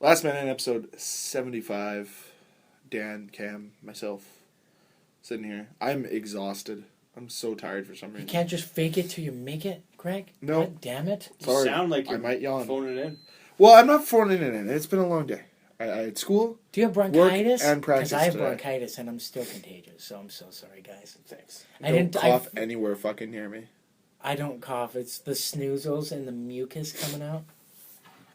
Last Man In episode 75. Dan, Cam, myself, sitting here. I'm exhausted. I'm so tired for some reason. You can't just fake it till you make it, Greg? No. God damn it. Sorry. You sound like you're I might yawn. phoning it in. Well, I'm not phoning it in. It's been a long day. I had school. Do you have bronchitis? Work and practice Because I have today. bronchitis and I'm still contagious, so I'm so sorry, guys. Thanks. Don't cough anywhere fucking near me. I don't cough. It's the snoozles and the mucus coming out.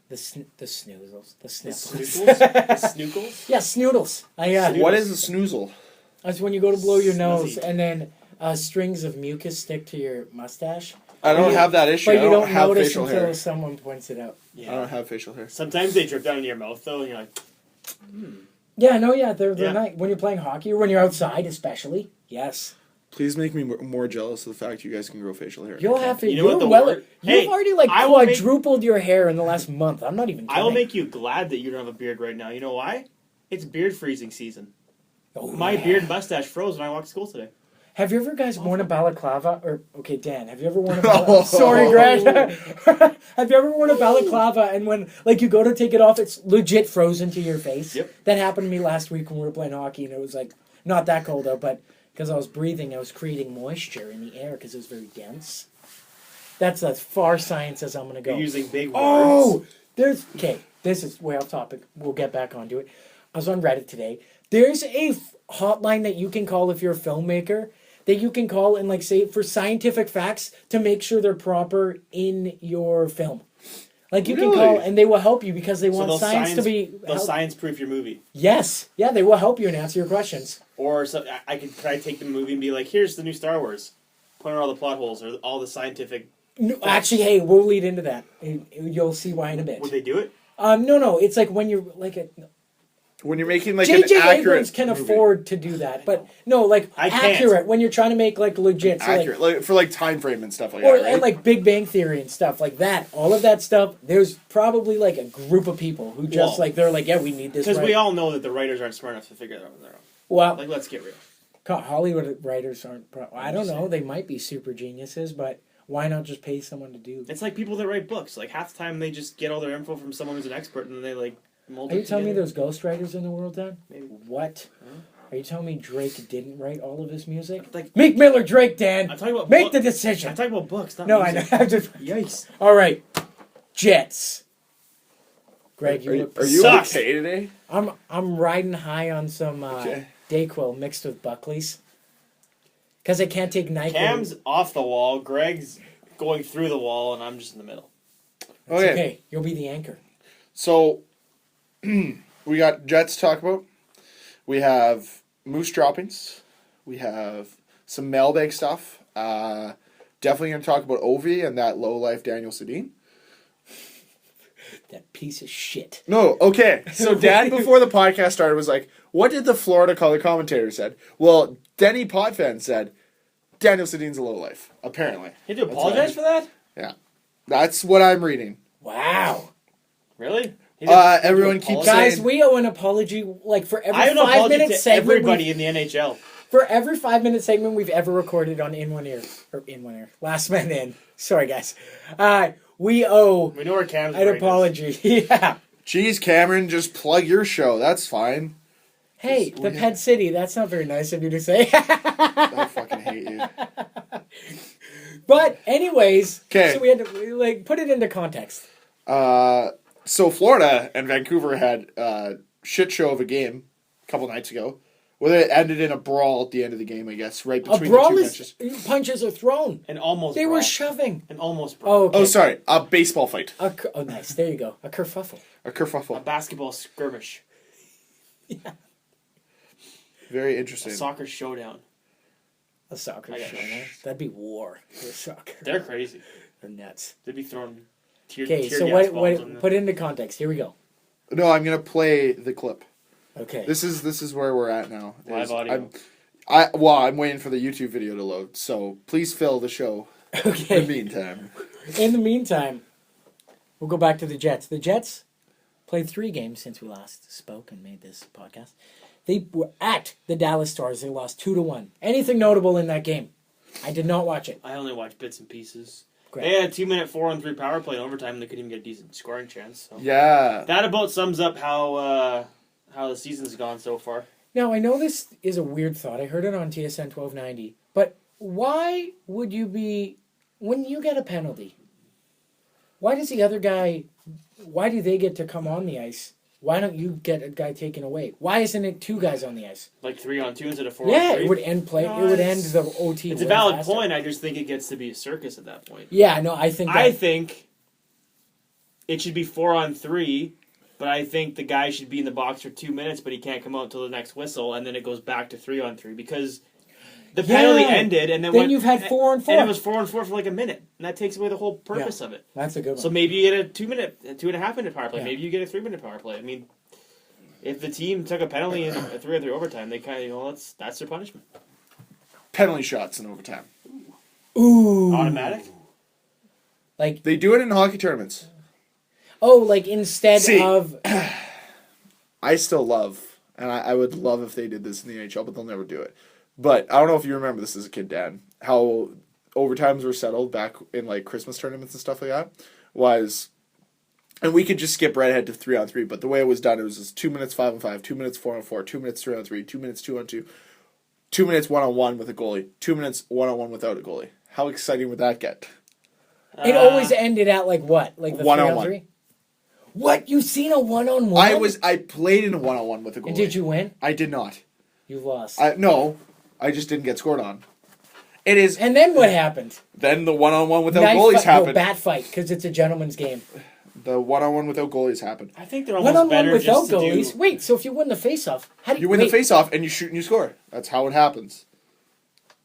The snoozles. The sniffles. The snookles? Yeah, snoodles. What is a snoozle? That's when you go to blow your nose Snuzzy. and then strings of mucus stick to your mustache. I don't have that issue. But I you don't don't have notice facial until hair. someone points it out. Yeah. I don't have facial hair. Sometimes they drip down into your mouth, though, and you're like, Yeah, no, yeah, they're Yeah. nice. When you're playing hockey or when you're outside, especially. Yes. Please make me more jealous of the fact you guys can grow facial hair. You'll have to. You know what You're the well. word- You've Hey, already like I will make- quadrupled your hair in the last month. I'm not even kidding. I will make you glad that you don't have a beard right now. You know why? It's beard freezing season. Oh, My yeah. beard and mustache froze when I walked to school today. Have you ever guys worn a balaclava? Or okay, Dan, have you ever worn a balaclava? Sorry, Greg. Have you ever worn a balaclava and when like you go to take it off, it's legit frozen to your face? Yep. That happened to me last week when we were playing hockey, and it was like not that cold out, but because I was breathing, I was creating moisture in the air because it was very dense. That's as far science as I'm gonna go. You're using big words. Oh, this is way off topic. We'll get back onto it. I was on Reddit today. There's a hotline that you can call if you're a filmmaker that you can call and like say for scientific facts to make sure they're proper in your film. Like you can Really? call and they will help you because they want they'll science to be. They'll science proof your movie. Yes, yeah, they will help you and answer your questions. Or so could I take the movie and be like, here's the new Star Wars. Point out all the plot holes or all the scientific. No, actually, hey, we'll lead into that. You'll see why in a bit. Would they do it? No, it's like when you're like a. When you're making like J.J. an accurate Abrams can movie. afford to do that, but no, like I can't. accurate when you're trying to make like legit, so, accurate, like for like time frame and stuff like or that, right? and like Big Bang Theory and stuff like that. All of that stuff. There's probably like a group of people who just Well, like they're like, yeah, we need this. Because right. we all know that the writers aren't smart enough to figure it out on their own. well, Like, let's get real. Hollywood writers aren't. I don't know. They might be super geniuses, but why not just pay someone to do? It's like people that write books. Like, half the time they just get all their info from someone who's an expert and then they, like, mold Are it you telling me together. there's ghostwriters in the world, Dan? Maybe. What? Huh? Are you telling me Drake didn't write all of his music? Like, Meek Miller, Drake, Dan. I'm talking about Make book- the decision. I'm talking about books, not No, music. I know. I'm just. Yikes. All right, Jets. Greg, you look. Are you Sucks. okay today? I'm riding high on some Okay. Dayquil mixed with Buckley's. Because I can't take NyQuil. Cam's off the wall, Greg's going through the wall, and I'm just in the middle. It's Okay. okay. You'll be the anchor. So we got Jets to talk about. We have Moose droppings. We have some mailbag stuff. Definitely going to talk about Ovie and that low life Daniel Sedin. That piece of shit. No, okay. So Dad, before the podcast started, was like, what did the Florida color commentator said? Well, Denny Podfan said, Daniel Sedin's a low life, apparently. You had to apologize for that? Yeah. That's what I'm reading. Wow. Really? Everyone keeps Guys, saying- we owe an apology like for every I have an 5 apology minute to segment. everybody in the NHL. For every 5 minute segment we've ever recorded on In One Ear. Or In One Ear. Last Man In. Sorry, guys. We owe We know where Cam's an brain is. apology. Yeah. Geez, Cameron, just plug your show. That's fine. Hey, the Pet City. That's not very nice of you to say. I fucking hate you. But anyways, 'Kay. so we had to like put it into context. So Florida and Vancouver had a shit show of a game a couple nights ago. Well, it ended in a brawl at the end of the game, I guess, right A between brawl the two is benches. punches are thrown. And almost They brawl. were shoving. And almost brawl. Oh, okay. Oh, sorry, a baseball fight, Oh, nice. There you go. A kerfuffle. a A kerfuffle. basketball skirmish. Very A interesting. soccer showdown. A soccer I got show. Huh? That'd be war for soccer. They're crazy. They're nuts. They'd be throwing tear Okay, tear so gas balls on what? the- Put it into context. Here we go. No, I'm gonna play the clip. Okay. This is where we're at now. Live audio. I'm waiting for the YouTube video to load. So please fill the show. In Okay. the meantime, In the meantime, we'll go back to the Jets. The Jets played 3 games since we last spoke and made this podcast. They were at the Dallas Stars. They lost 2-1. Anything notable in that game? I did not watch it. I only watch bits and pieces. Great. They had a 2-minute 4-on-3 power play in overtime, and they couldn't even get a decent scoring chance. So. Yeah. That about sums up how the season's gone so far. Now, I know this is a weird thought. I heard it on TSN 1290. But why would you be... When you get a penalty, why does the other guy... Why do they get to come on the ice? Why don't you get a guy taken away? Why isn't it 2 guys on the ice? Like 3-on-2 instead of 4-on-3? Yeah, it would end play. No, it would end the OT. It's a valid point. I just think it gets to be a circus at that point. Yeah, no, I think... I think it should be 4-on-3, but I think the guy should be in the box for 2 minutes, but he can't come out until the next whistle, and then it goes back to 3-on-3 because the penalty ended, and then you've had 4-on-4, and it was 4-on-4 for like a minute, and that takes away the whole purpose of it. That's a good one. So maybe you get a 2.5-minute power play. Yeah. Maybe you get a 3-minute power play. I mean, if the team took a penalty in a 3-on-3 overtime, they kind of that's their punishment. Penalty shots in overtime. Ooh, Automatic. like They do it in hockey tournaments. like instead See, of I still love, and I would love if they did this in the NHL, but they'll never do it. But I don't know if you remember this as a kid, Dan, how overtimes were settled back in like Christmas tournaments and stuff like that was, and we could just skip right ahead to 3-on-3, but the way it was done, it was just 2 minutes 5-on-5, 2 minutes 4-on-4, 2 minutes 3-on-3, 2 minutes 2-on-2, 2 minutes 1-on-1 with a goalie, 2 minutes 1-on-1 without a goalie. How exciting would that get? it always ended at like what, like the 1-on-1. 3-on-3. What, you seen a 1-on-1? I played in a 1-on-1 with a goalie. And did you win? I did not. You lost. No, I just didn't get scored on. It is. And then what happened? Then the 1-on-1 without Knife goalies fight, happened. No, bat fight, because it's a gentleman's game. The 1-on-1 without goalies happened. I think they're almost 1-on-1 better without just to goalies. do... Wait, so if you win the face-off, how do You win the face-off and you shoot and you score. That's how it happens.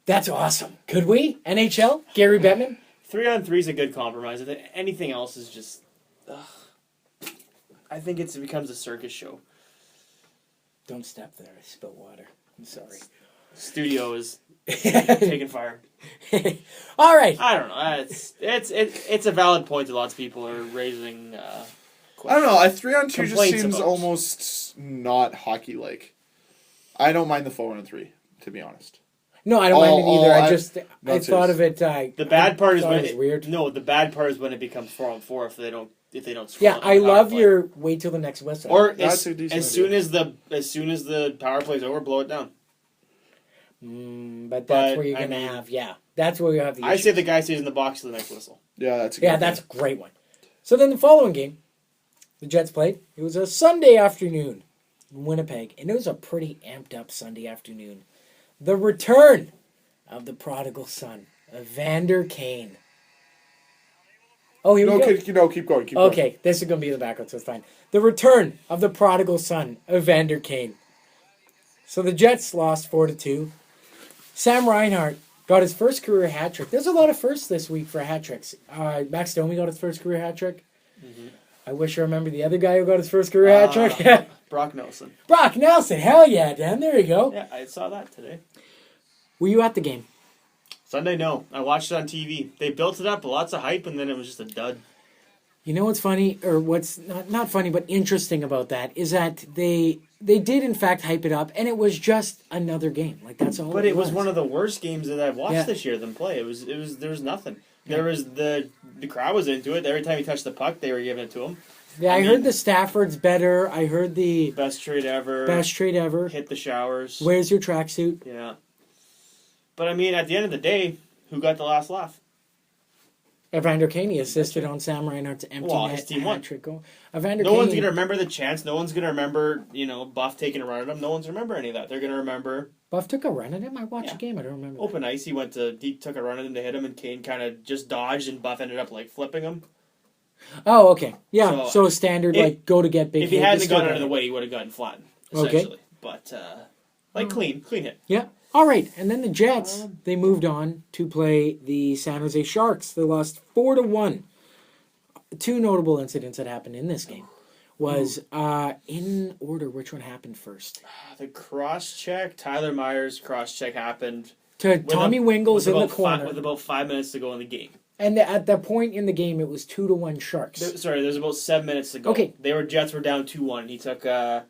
That's awesome. Could we? NHL? Gary Bettman? 3-on-3 is a good compromise. I think anything else is just... I think it becomes a circus show. Don't step there. I spilled water. I'm sorry. Studio is taking fire. All right. I don't know. It's a valid point that lots of people are raising. I don't know. A 3-on-2 just Complaints seems about. almost not hockey-like. I don't mind the 4-on-3, to be honest. No, I don't mind it either. I Not thought of it. The bad part is when it's weird. No, the bad part is when it becomes 4-on-4 if they don't score. Yeah, on the I power love play. your wait till the next whistle. Or That's a as decent soon idea. as the power play's over, blow it down. But that's but, where you're I gonna mean- have. Yeah, that's where you have the. I issue. say the guy stays in the box to the next whistle. Yeah, that's a good Yeah, that's a great one. So then the following game, the Jets played. It was a Sunday afternoon in Winnipeg, and it was a pretty amped up Sunday afternoon. The return of the prodigal son, Evander Kane. Oh, here we go. Keep going. Okay, this is going to be the background, so it's fine. The return of the prodigal son, Evander Kane. So the Jets lost 4-2. Sam Reinhart got his first career hat trick. There's a lot of firsts this week for hat tricks. Max Domi got his first career hat trick. Mm-hmm. I wish I remember the other guy who got his first career hat trick. Brock Nelson. Brock Nelson. Hell yeah, Dan. There you go. Yeah, I saw that today. Were you at the game? Sunday, no. I watched it on TV. They built it up, lots of hype, and then it was just a dud. You know what's funny, or what's not funny, but interesting about that is that they did in fact hype it up, and it was just another game. Like that's all. But it was one of the worst games that I've watched Yeah. this year. Them play. It was. There was nothing. There was the crowd was into it. Every time he touched the puck, they were giving it to him. Yeah, I mean, heard the Stafford's better. I heard the best trade ever. best trade ever. Hit the showers. Where's your tracksuit? Yeah. But I mean, at the end of the day, who got the last laugh? Evander Kane assisted on Sam Reinhart's empty Well, net his team won. hat trick goal. Evander No Kane. one's gonna remember the chance. No one's gonna remember, Buff taking a run at him. No one's gonna remember any of that. They're gonna remember Buff took a run at him. I watched Yeah. the game. I don't remember. that. open ice. He took a run at him to hit him, and Kane kind of just dodged, and Buff ended up like flipping him. Oh, okay. Yeah. So, So a standard if- go to get big. If he hit, hadn't you still gotten out got of the it. way, he would have gotten flattened, Okay. essentially. But clean hit. Yeah. All right. And then the Jets, they moved on to play the San Jose Sharks. They lost 4-1. Two notable incidents that happened in this game was in order. Which one happened first? The cross check, Tyler Myers' cross check happened. To Tommy Wingles in the corner. With about 5 minutes to go in the game. And at that point in the game, it was 2-1 Sharks. There's about 7 minutes to go. Okay. Jets were down 2-1. He took a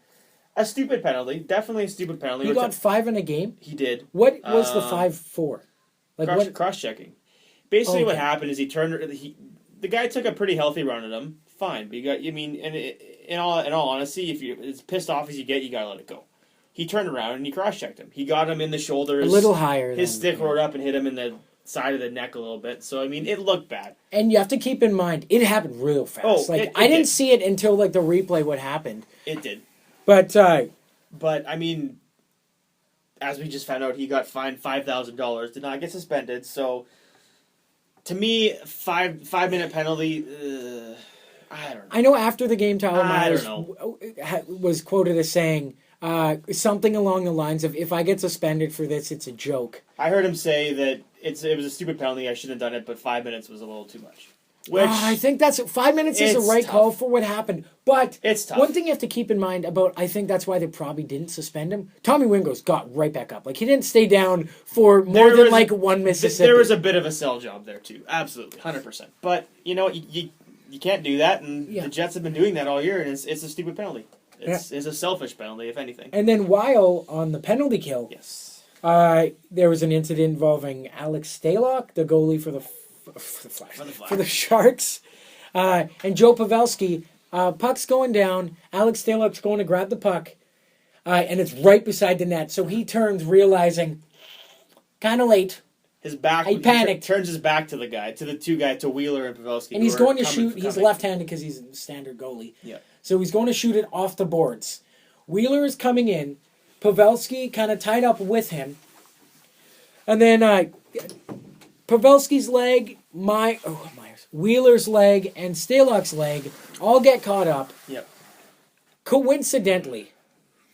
stupid penalty. Definitely a stupid penalty. He got 5 in a game. He did. What was the 5 for? Like what? Cross checking. Basically, what Okay. happened is the guy took a pretty healthy run at him. Fine, but in all honesty, if you're as pissed off as you get, you gotta let it go. He turned around and he cross-checked him. He got him in the shoulders. A little higher. His stick rolled up and hit him in the side of the neck a little bit. So, I mean, it looked bad. And you have to keep in mind, it happened real fast. Oh, like it I didn't did. see it until like the replay what happened. It did. But But, I mean, as we just found out, he got fined $5,000, did not get suspended. So, to me, 5-minute penalty, I don't know. I know after the game, Tyler I Myers don't was quoted as saying something along the lines of, "If I get suspended for this, it's a joke." I heard him say that it was a stupid penalty, I shouldn't have done it, but 5 minutes was a little too much. Which, I think that's 5 minutes is the It's right tough. call for what happened. But It's tough. one thing you have to keep in mind about, I think that's why they probably didn't suspend him. Tommy Wingos got right back up. Like he didn't stay down for more There than was- like one Mississippi. There was a bit of a sell job there, too. Absolutely, 100%. But, you know, you can't do that, and Yeah. the Jets have been doing that all year, and it's a stupid penalty. It's a selfish penalty, if anything. And then while on the penalty kill, Yes. there was an incident involving Alex Stalock, the goalie for the Flash, For the Flash. for the Sharks, and Joe Pavelski. Puck's going down. Alex Stalock's going to grab the puck, and it's right beside the net. So he turns, realizing kind of late, His back. He panicked. Turns his back to the guy, to Wheeler and Pavelski. and he's who are going to coming- shoot. He's coming. left-handed because he's a standard goalie. Yeah. So he's going to shoot it off the boards. Wheeler is coming in. Pavelski kind of tied up with him. And then Pavelski's leg, Wheeler's leg, and Stalock's leg all get caught up. Yep. Coincidentally,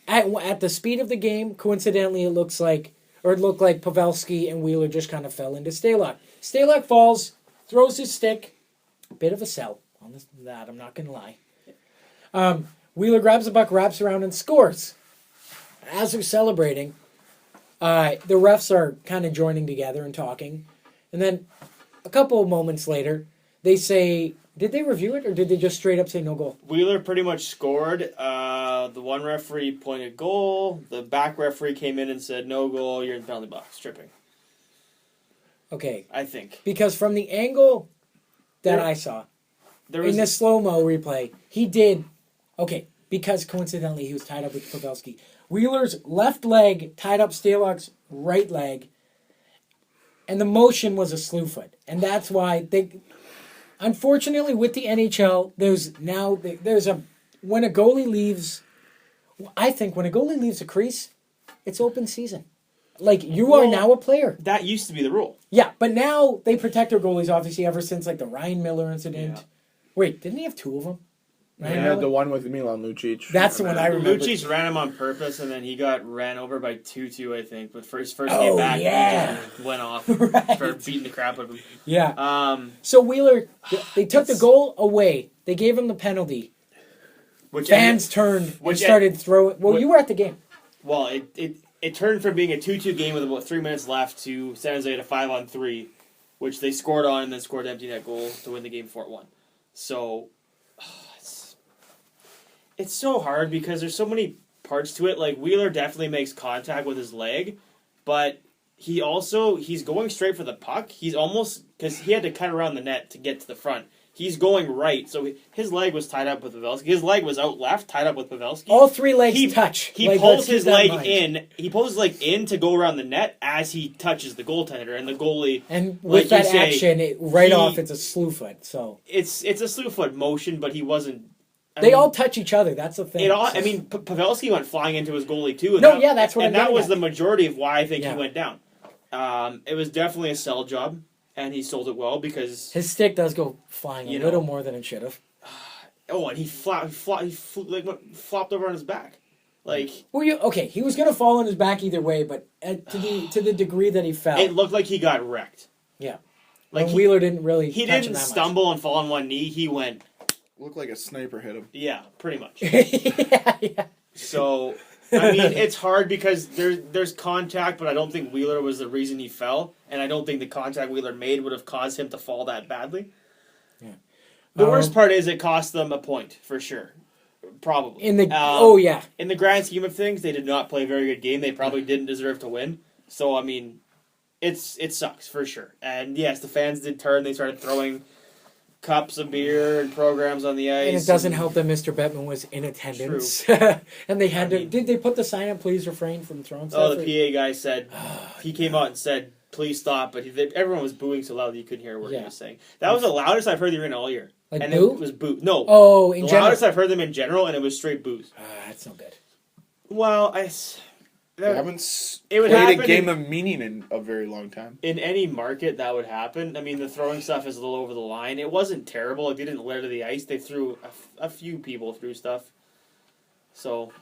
at the speed of the game, coincidentally, it looked like Pavelski and Wheeler just kind of fell into Stalock. Stalock falls, throws his stick. Bit of a sell on that, I'm not going to lie. Wheeler grabs the puck, wraps around, and scores. As they're celebrating, the refs are kind of joining together and talking. And then a couple of moments later, they say, did they review it or did they just straight up say no goal? Wheeler pretty much scored. The one referee pointed goal. The back referee came in and said, no goal, you're in the penalty box, tripping. Okay. I think. Because from the angle that There- I saw, There was in the slow-mo replay, he did... Okay, because coincidentally he was tied up with Pavelski. Wheeler's left leg tied up Stalock's right leg, and the motion was a slew foot. And that's why they... Unfortunately, with the NHL, when a goalie leaves... I think when a goalie leaves a crease, it's open season. Like, you are Well, now a player. That used to be the rule. Yeah, but now they protect their goalies, obviously, ever since, like, the Ryan Miller incident. Yeah. Wait, didn't he have two of them? Ryan Yeah, Miller? the one with Milan Lucic. That's the one I remember. Lucic ran him on purpose, and then he got ran over by 2-2, I think. But for his first Oh, game back, yeah. he just went off Right. for beating the crap out of him. Yeah. So Wheeler, they took the goal away. They gave him the penalty. Which Fans turned and which- started throwing. Well, what- you were at the game. Well, it turned from being a 2-2 game with about 3 minutes left to San Jose at a 5-on-3, which they scored on and then scored an empty net goal to win the game 4-1. So it's so hard because there's so many parts to it. Like, Wheeler definitely makes contact with his leg, but he's going straight for the puck. He's almost, because he had to cut around the net to get to the front. He's going right, so his leg was tied up with Pavelski. His leg was out left, tied up with Pavelski. All three legs touch. He Like, pulls let's keep his that leg mind. in. He pulls his leg in to go around the net as he touches the goaltender, and the goalie. And like with that you say, action, he- it's a slew foot. So It's a slew foot motion, but he wasn't. they all touch each other. That's the thing. Pavelski went flying into his goalie too. And No, yeah, that's what I'm And that getting was at. the majority of why I think Yeah. he went down. It was definitely a sell job, and he sold it well because. His stick does go flying a You little know. more than it should have. Oh, and he flopped over on his back, like Well, he was gonna fall on his back either way, but to the degree that he fell, it looked like he got wrecked. yeah. Like Like Wheeler didn't really. he touch him didn't that stumble and fall on one knee. He went. Looked like a sniper hit him. Yeah, pretty much. Much. yeah. So, I mean, it's hard because there's contact, but I don't think Wheeler was the reason he fell, and I don't think the contact Wheeler made would have caused him to fall that badly. Yeah. The worst part is it cost them a point, for sure. Probably. In the yeah. In the grand scheme of things, they did not play a very good game. They probably didn't deserve to win. So, I mean, it sucks for sure. And yes, the fans did turn. They started throwing cups of beer and programs on the ice. And it doesn't help that Mr. Bettman was in attendance. And they had did they put the sign up, please refrain from throwing stuff? Oh, the PA guy said, he came out and said, please stop, but everyone was booing so loud that you couldn't hear what he was saying. That was the loudest I've heard the arena all year. Like and boo? It was boo. No. Oh, in the general. loudest I've heard them in general, and it was straight boos. That's no good. Well, They haven't it would played happen a game of meaning in a very long time. in any market that would happen. I mean, the throwing stuff is a little over the line. It wasn't terrible. Like, they didn't litter the ice. They threw a few people through stuff. So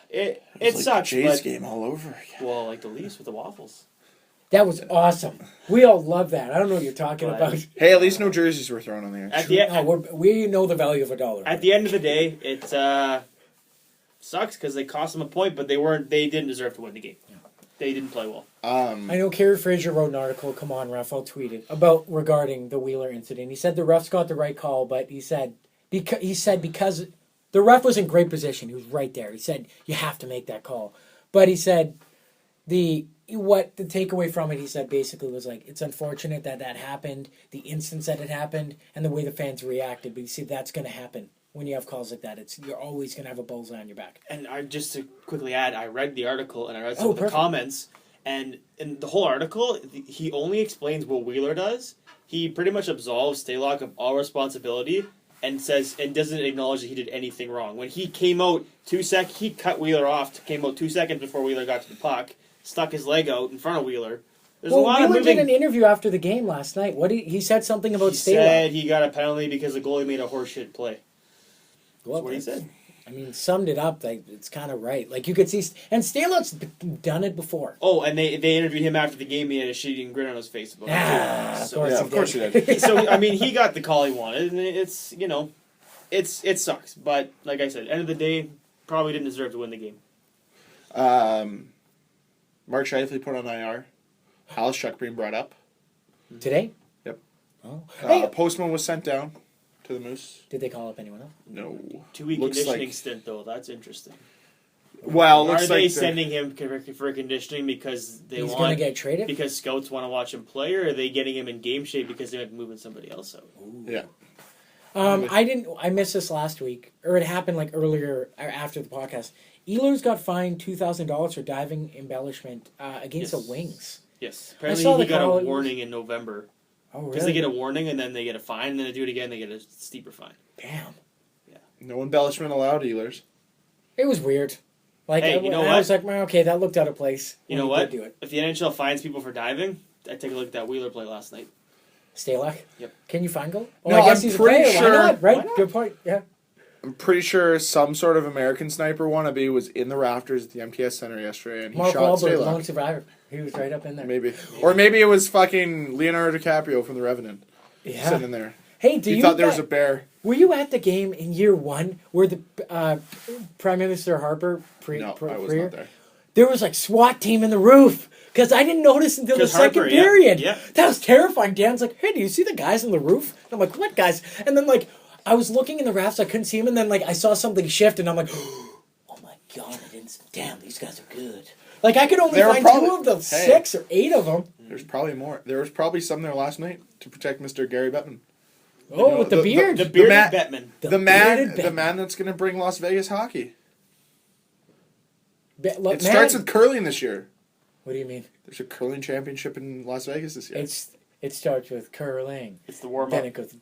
it Like sucks. Jays But, game all over again. well, like the Leafs with the waffles. That was awesome. We all love that. I don't know what you're talking But- about. Hey, at least no jerseys were thrown on the ice. At the No, we know the value of $1. At the end of the day, it sucks because they cost them a point, but they didn't deserve to win the game. They didn't play well. I know Kerry Fraser wrote an article, come on, ref, I'll tweet it, regarding the Wheeler incident. He said the refs got the right call, but he said because the ref was in great position. He was right there. He said you have to make that call. But he said the takeaway from it, he said basically was like, it's unfortunate that happened, the instance that it happened, and the way the fans reacted. But you see, that's going to happen when you have calls like that. You're always going to have a bullseye on your back. And just to quickly add, I read the article and I read some of the perfect. comments, and in the whole article, he only explains what Wheeler does. He pretty much absolves Stalock of all responsibility and doesn't acknowledge that he did anything wrong. When he came out he cut Wheeler off. Came out 2 seconds before Wheeler got to the puck, stuck his leg out in front of Wheeler. There's a lot Wheeler of moving. did an interview after the game last night. He said something about He Stalock. said he got a penalty because the goalie made a horseshit play. Well, That's what he said. I mean, summed it up. Like, it's kind of right. Like, you could see, and Stalock's done it before. Oh, and they interviewed him after the game. He had a shitty grin on his face about it. Of So- course, Yeah, he of course did. he did. So I mean, he got the call he wanted, and it sucks. But like I said, end of the day, probably didn't deserve to win the game. Mark Scheifele put on IR. Halishuk being brought up. Today? Yep. Oh. Hey, Postman was sent down to the Moose. did they call up anyone else? No. 2-week Looks conditioning like- stint, though. That's interesting. Well, Are looks they like sending him for conditioning because they He's want going to get traded? because scouts want to watch him play, or are they getting him in game shape because they might be moving somebody else out? Yeah. I missed this last week, or it happened like earlier after the podcast. Ehlers got fined $2,000 for diving embellishment against Yes. the Wings. Yes, saw apparently the he got call. a warning in November Oh, because they get a warning and then they get a fine, and then they do it again, they get a steeper fine. Damn. No embellishment allowed, Ehlers. It was weird. Like, Hey, you know I what? was like, well, okay, that looked out of place. You know when he what? did do it. If the NHL fines people for diving, I take a look at that Wheeler play last night. Stalock? Yep. Can you find goal? Oh, No, I guess I'm he's a pretty player. sure- Why not? Right? Why not? Good point. Yeah. I'm pretty sure some sort of American sniper wannabe was in the rafters at the MTS Center yesterday, and he Mark shot Wahlberg, Stalock. lone survivor. He was right up in there. Maybe. Or maybe it was fucking Leonardo DiCaprio from The Revenant Yeah. sitting in there. Hey, He thought there was a bear. Were you at the game in year one where the Prime Minister Harper No, I was not there. There was like SWAT team in the roof because I didn't notice until the 'Cause Harper, second yeah, period. yeah. That was terrifying. Dan's like, "Hey, do you see the guys on the roof?" And I'm like, "What guys?" And then like I was looking in the rafts, I couldn't see him, and then like I saw something shift, and I'm like, "Oh my god! I didn't. Damn, these guys are good." Like I could only They were find probably- two of the Hey. 6 or 8 of them. There's probably more. There was probably some there last night to protect Mr. Gary Bettman. Oh, know, with the the- beard. The bearded man- Bettman. The man bearded the man that's going to bring Las Vegas hockey. Look, It starts with curling this year. What do you mean? There's a curling championship in Las Vegas this year. It starts with curling. It's the warm Then up. it goes.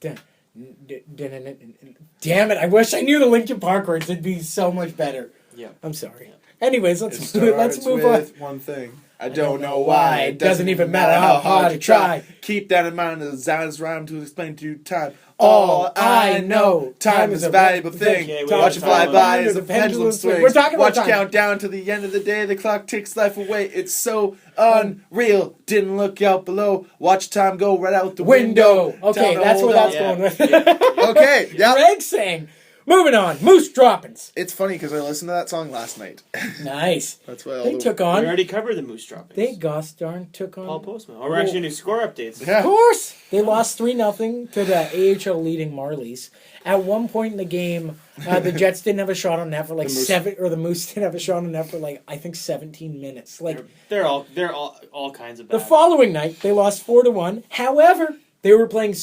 Damn it! I wish I knew the Linkin Park words. It'd be so much better. Yeah. I'm sorry. Anyways, let's starts move on. with one thing. I don't know why. It doesn't even matter how hard I try. Keep that in mind as Zion's rhyme to explain to you time. All I know, Time is a valuable thing. Okay, we Watch it have fly time. by Under as the the pendulum pendulum swing. swings. We're talking about Watch time. count down to the end of the day. The clock ticks life away. It's so unreal. Didn't look out below. Watch time go right out the window. Okay, Time to that's hold where on. that's going with. Okay, yeah. Greg saying, Moving on. Moose droppings. It's funny because I listened to that song last night. Nice. That's why all They the... took We on. already covered the Moose droppings. They gosh darn took on. Paul Postman. Oh, we're actually going to do score updates. Yeah. Of course. They lost 3-0 to the AHL leading Marlies. At one point in the game, the Jets didn't have a shot on net for like the Moose didn't have a shot on net for like I think 17 minutes. Like They're all kinds of bad. the following night, they lost 4-1. However, they were playing.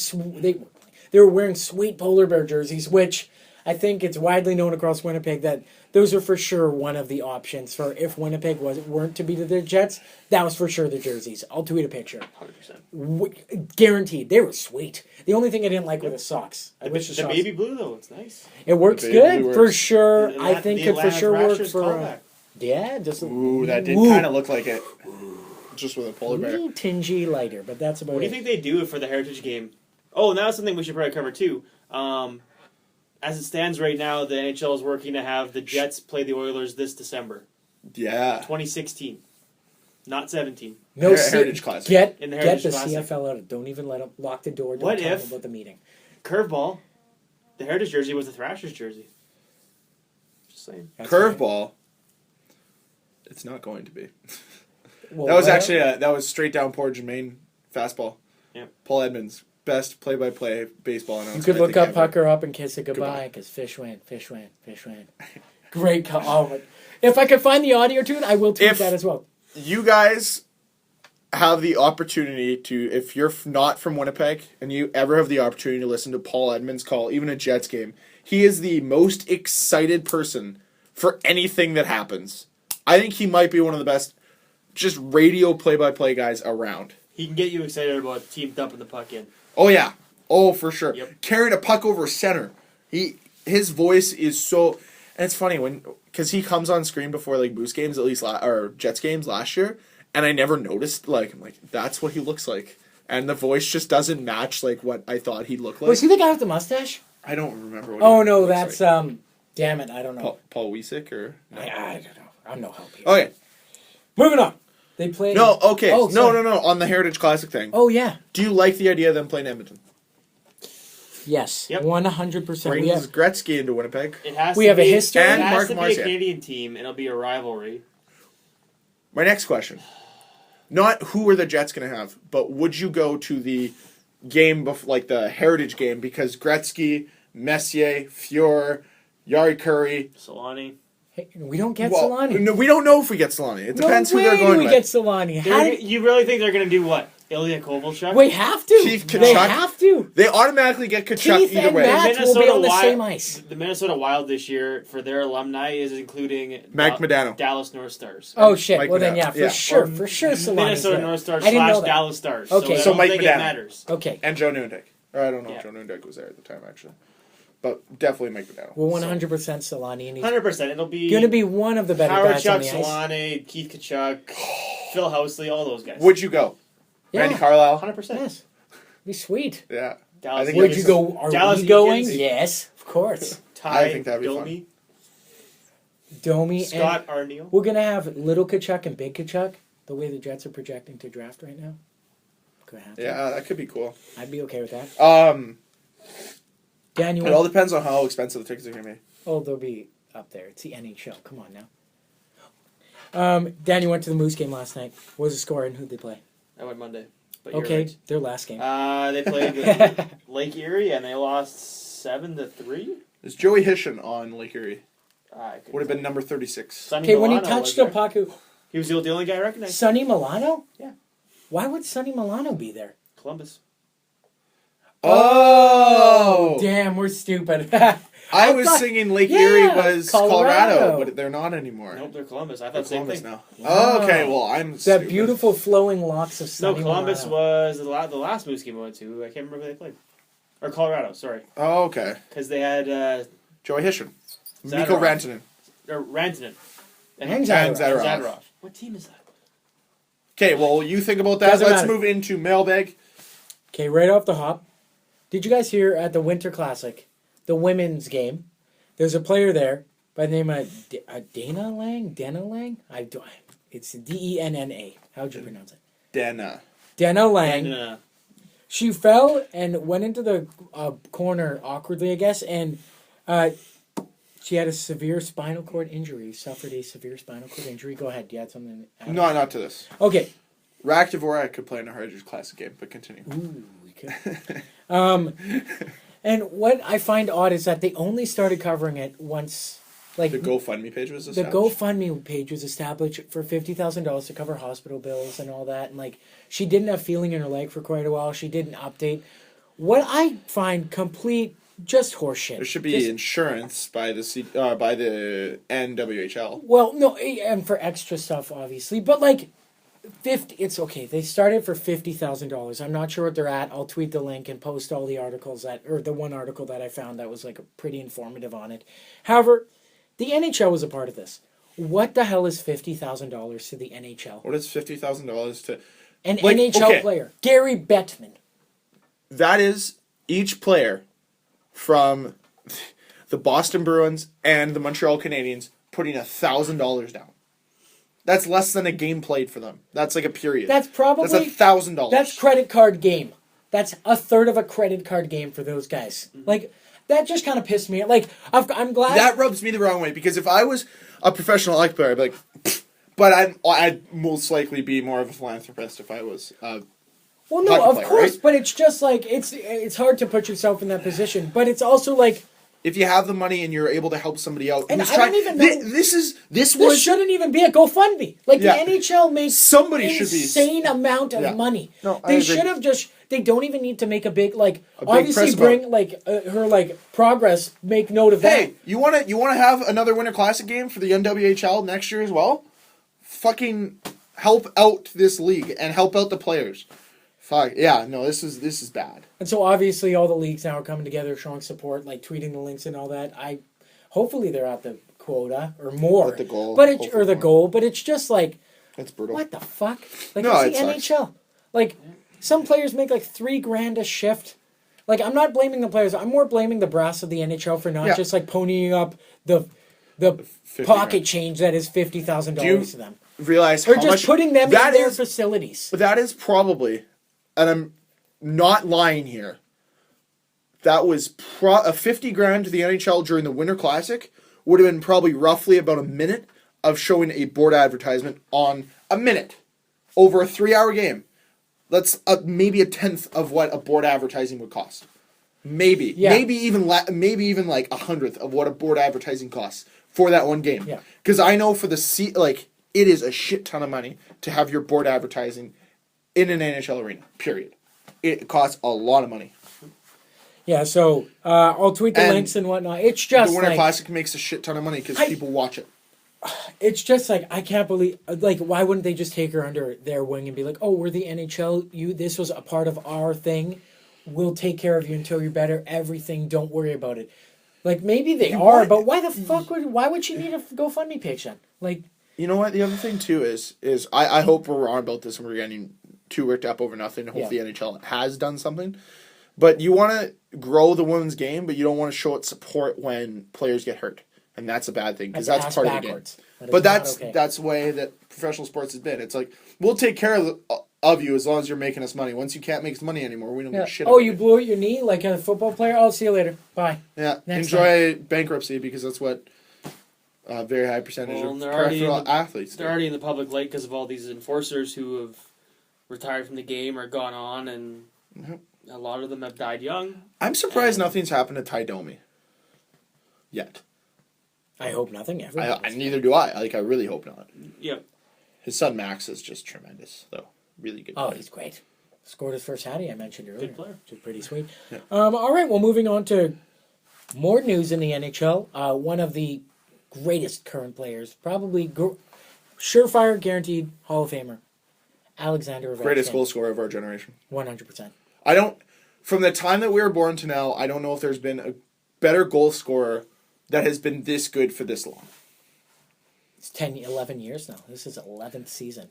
They were wearing sweet polar bear jerseys, which I think it's widely known across Winnipeg that those are for sure one of the options for if Winnipeg weren't to beat the Jets. That was for sure the jerseys. I'll tweet a picture. 100%. Guaranteed, they were sweet. The only thing I didn't like were the socks. I wish the The socks. baby blue though, it's nice. It works The baby good blue for works. sure. The I think the it for Atlanta sure works Thrashers for. callback. Yeah, just Ooh, that did Ooh. kind of look like it. Just with a polar a bear. little tingy lighter, but that's about What do it. you think they do for the Heritage game? Oh, now something we should probably cover too. As it stands right now, the NHL is working to have the Jets play the Oilers this December, Yeah. 2016, not 17. No Heritage Classic. Get In the get Heritage the Classic. CFL out. Don't even let them lock the door. Don't What tell if- them about the meeting. Curveball, the Heritage jersey was the Thrashers jersey. Just saying. That's Curveball. It's not going to be. right. Well, That was well, actually that was straight down Portage and Main fastball. Yep. Paul Edmonds, best play-by-play baseball announcer. You could I look think up ever. Pucker up and kiss it goodbye because fish went, fish went, fish went. Great call. Oh, but if I could find the audio to it, I will tweet If- that as well. You guys have the opportunity to, if you're not from Winnipeg and you ever have the opportunity to listen to Paul Edmonds call even a Jets game, he is the most excited person for anything that happens. I think he might be one of the best just radio play-by-play guys around. He can get you excited about a team dumping the puck in. Oh yeah. Oh, for sure. Yep. Carrying a puck over center. His voice is so, and it's funny because he comes on screen before like Moose games at least or Jets games last year, and I never noticed. Like I'm like that's what he looks like, and the voice just doesn't match like what I thought he'd look like. Was he the guy with the mustache? I don't remember. What Oh he no, looks that's like. Damn it, I don't know. Paul Wiesek or no? I don't know. I'm no help here. Okay. Moving on. They played. No. Okay. Oh, no. sorry. No. On the Heritage Classic thing. Oh yeah. Do you like the idea of them playing Edmonton? Yes. Yep. 100%. Brings Gretzky into Winnipeg. It has. We to have a be, history. It And has Mark to be Marcia. a Canadian team, and it'll be a rivalry. My next question. Not who are the Jets going to have, but would you go to the game, like the Heritage game, because Gretzky, Messier, Fior, Yari Curry... Solani. Hey, we don't get Well, Solani. no, we don't know if we get Solani. It depends no who they're way going do we with. get Solani. How did, You really think they're going to do what? Ilya Kovalchuk? we have to. Keith They Tkachuk? have to. They automatically get Kachuk Keith either and way. Matt will be on the same ice. The Minnesota Wild this year, for their alumni, is including Mike Modano. Dallas North Stars. Oh shit! Mike well then, Modano. yeah, Yeah. for sure, Solani's Minnesota there. North Stars I didn't know / that. Dallas Stars. Okay. So, So I don't Mike think it Modano. matters. Okay. And Joe Nundick. Or I don't know Yeah. if Joe Nundick was there at the time, actually. But definitely Mike Modano. Well, 100% Solani, and he's 100%. It'll be going to be one of the better Howard guys on Chuck, the ice. Solani, Keith Kachuk, Phil Housley, all those guys. Would you go? Yeah. Randy Carlisle? 100%. Yes, be sweet. Yeah. Dallas I think Would that'd you be go? Are Dallas we going? Eakins. Yes, of course. Ty I think that'd be fun. Domi, Domi Scott and Arniel. we're going to have little Kachuk and big Kachuk. The way the Jets are projecting to draft right now. Could happen. Yeah, that could be cool. I'd be okay with that. Dan, you It all want? depends on how expensive the tickets are going to be. Oh, they'll be up there. It's the NHL. Come on now. Dan, you went to the Moose game last night. What was the score and who'd they play? I went Monday. But you're Okay, right. their last game. They played with Lake Erie and they lost 7-3. Is Joey Hishon on Lake Erie? I couldn't Would have tell. been number 36. Sonny Okay, when he Milano touched was the there. puck, He was the only guy I recognized. Sonny Milano? Yeah. Why would Sonny Milano be there? Columbus. Oh! Damn, we're stupid. I was thought- singing Lake yeah, Erie was Colorado, Colorado. but they're not anymore. Nope, they're Columbus. I They're thought same Columbus thing. now. Wow. Oh, okay, well, I'm that stupid. beautiful flowing locks of No, Sonny Columbus Milano. was the last Moose game I went to. I can't remember who they played. Or Colorado, sorry. Oh, okay. Because they had Joey Hishon. Zadorov. Mikko Rantanen. Rantanen. And Zadorov. Zadorov. What team is that? Okay, well, you think about that. Doesn't Let's matter. move into mailbag. Okay, right off the hop. Did you guys hear at the Winter Classic, the women's game, there's a player there by the name of Dana Lang? Dana Lang? It's Denna. How'd you pronounce it? Dana. Dana Lang. And, She fell and went into the corner awkwardly, I guess, and She had a severe spinal cord injury. Suffered a severe spinal cord injury. Go ahead. You had something to add? No, not to this. Okay. Rack Dvorak could play in a Rangers Classic game, but continue. Ooh, we could. And what I find odd is that they only started covering it once, like The GoFundMe page was the established. GoFundMe page was established for $50,000 to cover hospital bills and all that. And like, she didn't have feeling in her leg for quite a while. She didn't update. What I find complete just horseshit. There should be Just- insurance by the NWHL. Well, no, and for extra stuff, obviously, but like 50. It's okay. They started for $50,000. I'm not sure what they're at. I'll tweet the link and post all the articles or the one article that I found that was like pretty informative on it. However, the NHL was a part of this. What the hell is $50,000 to the NHL? What is $50,000 to? An Like, NHL okay. player, Gary Bettman. That is each player from the Boston Bruins and the Montreal Canadiens putting $1,000 down. That's less than a game played for them. That's like a period. That's probably That's $1,000. That's credit card game. That's a third of a credit card game for those guys. Like that just kind of pissed me. Like I'm glad That rubs me the wrong way because if I was a professional hockey player, I'd be like, "Pfft." But I'd most likely be more of a philanthropist if I was. Well, hockey no, of player, course, right? but it's just like it's hard to put yourself in that position. But it's also like If you have the money and you're able to help somebody out, And who's I don't even know- This this was shouldn't even be a GoFundMe. Like Yeah. the NHL makes Somebody should be- insane amount of Yeah. money. No, I they agree. should have just. They don't even need to make a big big obviously press bring about- like her like progress. Make note of Hey, you want to have another Winter Classic game for the NWHL next year as well? Fucking help out this league and help out the players. Fuck yeah, no, this is bad. that. And so obviously all the leagues now are coming together, showing support, like tweeting the links and all that. Hopefully they're at the quota or more, At the goal, but or hopefully the more. goal. But it's just like. It's brutal. What the fuck? Like No, it's the it sucks. NHL. Like some players make like $3,000 a shift. Like I'm not blaming the players. I'm more blaming the brass of the NHL for not Yeah. just like ponying up the 50 pocket grand. change that is $50,000 Do you to them, Realize or how just much putting them in that their is? facilities. But that is probably, and I'm not lying here. That was a 50 grand to the NHL during the Winter Classic would have been probably roughly about a minute of showing a board advertisement on a minute over a 3-hour game. That's maybe a tenth of what a board advertising would cost. Maybe, Yeah. maybe even like 100th of what a board advertising costs for that one game. Yeah. Because I know for the it is a shit ton of money to have your board advertising in an NHL arena. Period. It costs a lot of money. Yeah, so I'll tweet the And links and whatnot. It's just The Winter like Classic makes a shit ton of money because people watch it. it's just like I can't believe like why wouldn't they just take her under their wing and be like, oh, we're the NHL. This was a part of our thing. We'll take care of you until you're better. Everything. Don't worry about it. Like maybe they are, what? but why the fuck why would she need a GoFundMe page then? Like You know what? The other thing too is I hope we're wrong about this and we're getting too worked up over nothing. I hope the NHL has done something. But you want to grow the women's game, but you don't want to show it support when players get hurt. And that's a bad thing because that's ass part backwards. of the game. That is But not okay. that's the way that professional sports has been. It's like, we'll take care of you as long as you're making us money. Once you can't make us money anymore, we don't Yeah. give a shit Oh, about you blew out your knee like a football player? I'll see you later. Bye. Yeah, Next enjoy bankruptcy because that's what a very high percentage Well, of they're already professional in the- athletes They're do. already in the public light because of all these enforcers who have retired from the game or gone on, and a lot of them have died young. I'm surprised nothing's happened to Ty Domi yet. I hope nothing ever. Neither do I. I really hope not. Yep. His son Max is just tremendous, though. Really good. Oh, player. he's great. Scored his first hattie I mentioned earlier. Good player. Which is pretty sweet. Yeah. All right, well, moving on to more news in the NHL. One of the greatest current players, probably surefire guaranteed Hall of Famer, Alexander Ovechkin. Greatest goal scorer of our generation. 100%. I don't. From the time that we were born to now, I don't know if there's been a better goal scorer that has been this good for this long. It's 11 years now. This is 11th season.